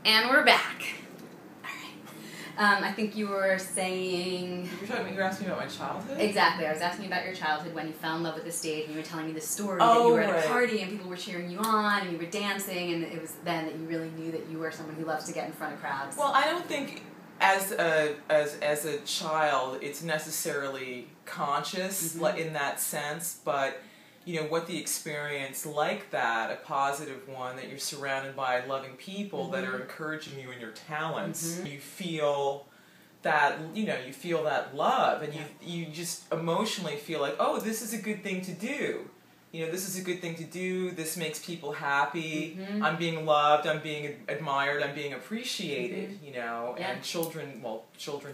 And we're back. Alright. I think you were saying... You were asking me about my childhood? Exactly. I was asking you about your childhood when you fell in love with the stage, and you were telling me the story that Oh, you were at right. a party and people were cheering you on and you were dancing, and it was then that you really knew that you were someone who loves to get in front of crowds. Well, I don't think as a child it's necessarily conscious in that sense, but you know, what the experience like that, a positive one, that you're surrounded by loving people that are encouraging you in your talents, you feel that, you know, you feel that love, and you just emotionally feel like, oh, this is a good thing to do. You know, this is a good thing to do, this makes people happy, I'm being loved, I'm being admired, I'm being appreciated, you know, and children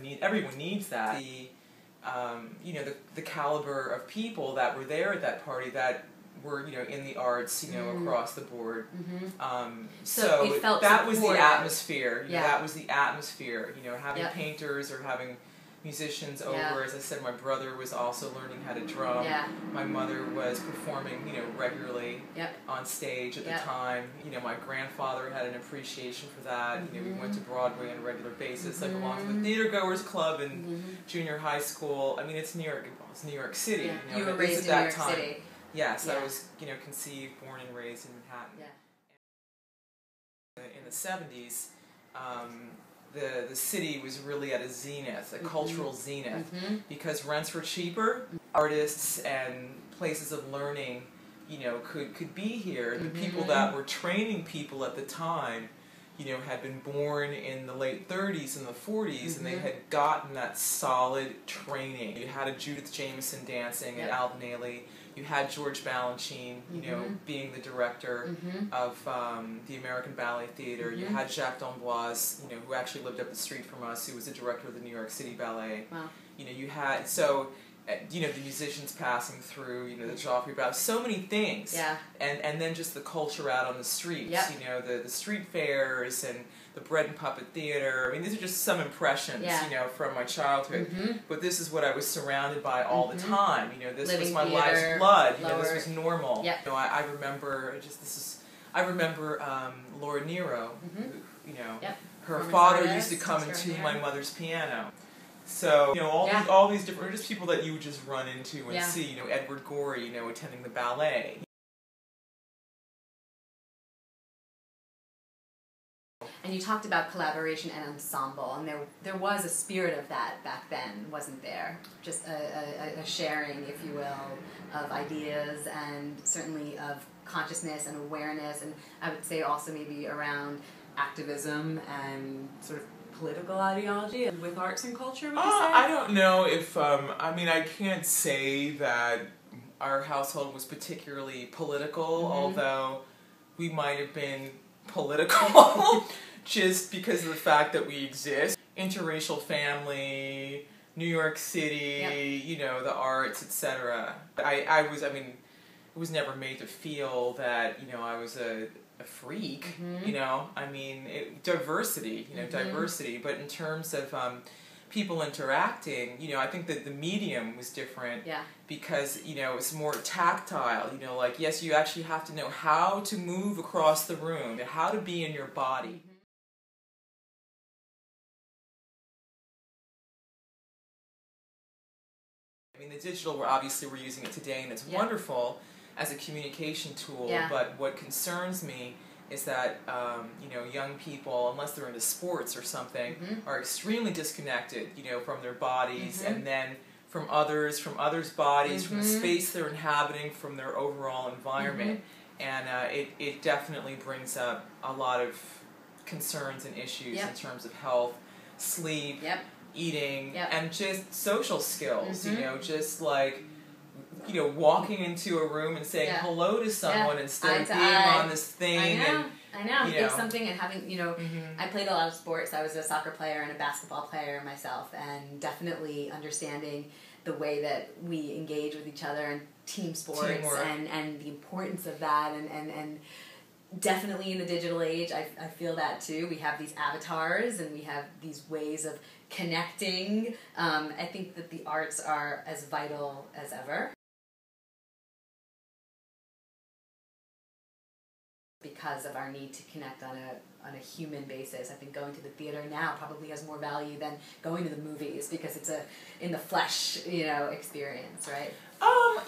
need, everyone needs that. You know, the caliber of people that were there at that party that were, you know, in the arts, you know, across the board. So it felt that was the supportive. Atmosphere. You know, that was the atmosphere. You know, having painters or having musicians over. As I said, my brother was also learning how to drum. My mother was performing, you know, regularly on stage at the time. You know, my grandfather had an appreciation for that. You know, we went to Broadway on a regular basis, like along with the Theater Goers Club in junior high school. I mean, it's New York City. You know, were raised in New York City. Yes, I was, you know, conceived, born and raised in Manhattan. In the 70s, the city was really at a zenith, a cultural zenith, because rents were cheaper, artists and places of learning, you know, could be here. The people that were training people at the time, you know, had been born in the late 30s and the 40s, and they had gotten that solid training. You had a Judith Jamison dancing at Alvin Ailey. You had George Balanchine, you know, being the director of the American Ballet Theater. You had Jacques d'Amboise, you know, who actually lived up the street from us, who was the director of the New York City Ballet. Wow. You know, you had, so, you know, the musicians passing through, you know, the Joffrey Ballet, so many things. And then just the culture out on the streets, you know, the street fairs and the Bread and Puppet Theater. I mean, these are just some impressions, you know, from my childhood. But this is what I was surrounded by all the time. You know, this was my life's blood. You know, this was normal. You know, I remember I remember Laura Nero, who, you know, her father used to come and tune my mother's piano. So, you know, all these different, just people that you would just run into and see, you know, Edward Gorey, you know, attending the ballet. And you talked about collaboration and ensemble, and there was a spirit of that back then, wasn't there? Just a sharing, if you will, of ideas and certainly of consciousness and awareness, and I would say also maybe around activism and sort of political ideology with arts and culture, would you say? I don't know if, I mean, I can't say that our household was particularly political, although we might have been political just because of the fact that we exist. Interracial family, New York City, you know, the arts, etc. I was never made to feel that, you know, I was a freak, you know, I mean, diversity, you know, diversity, but in terms of people interacting, you know, I think that the medium was different because, you know, it's more tactile, you know, like, yes, you actually have to know how to move across the room, how to be in your body. I mean, the digital, we're using it today, and it's wonderful as a communication tool, but what concerns me is that, you know, young people, unless they're into sports or something, are extremely disconnected, you know, from their bodies, and then from others' bodies, from the space they're inhabiting, from their overall environment. And it definitely brings up a lot of concerns and issues in terms of health, sleep, eating, and just social skills, you know, just like, you know, walking into a room and saying hello to someone instead of being on this thing. I know. It's something, and having, you know, I played a lot of sports. I was a soccer player and a basketball player myself, and definitely understanding the way that we engage with each other and team sports and the importance of that, and definitely in the digital age, I feel that too. We have these avatars and we have these ways of connecting. I think that the arts are as vital as ever. because of our need to connect on a human basis. I think going to the theater now probably has more value than going to the movies because it's a in the flesh, experience, right?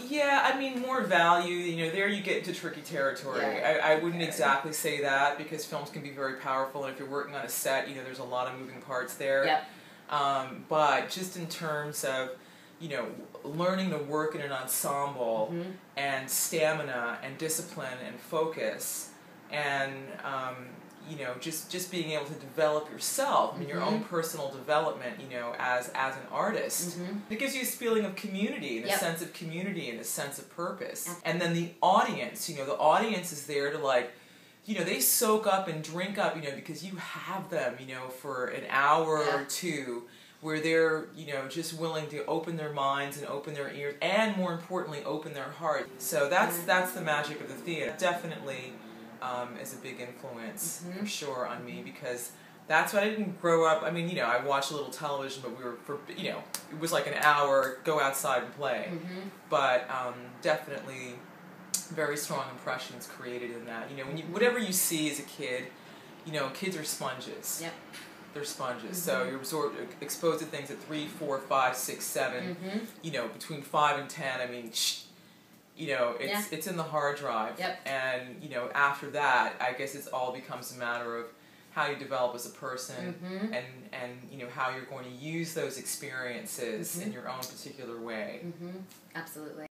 Yeah, I mean, more value, there you get into tricky territory. Yeah. I wouldn't exactly say that because films can be very powerful, and if you're working on a set, there's a lot of moving parts there. Yep. But just in terms of, learning to work in an ensemble and stamina and discipline and focus and, just being able to develop yourself, your own personal development, as an artist. It gives you this feeling of community and a sense of community and a sense of purpose. And then the audience, the audience is there to they soak up and drink up, because you have them, for an hour or two where they're, just willing to open their minds and open their ears and, more importantly, open their heart. So that's the magic of the theater. Definitely is a big influence, for sure, on me, because that's why I didn't grow up. I mean, I watched a little television, but it was like an hour, go outside and play. But definitely very strong impressions created in that. Whatever you see as a kid, kids are sponges. Yep. They're sponges. So you're exposed to things at 3, 4, 5, 6, 7. Between 5 and 10. I mean, it's in the hard drive. Yep. And after that, I guess it all becomes a matter of how you develop as a person and how you're going to use those experiences in your own particular way. Absolutely.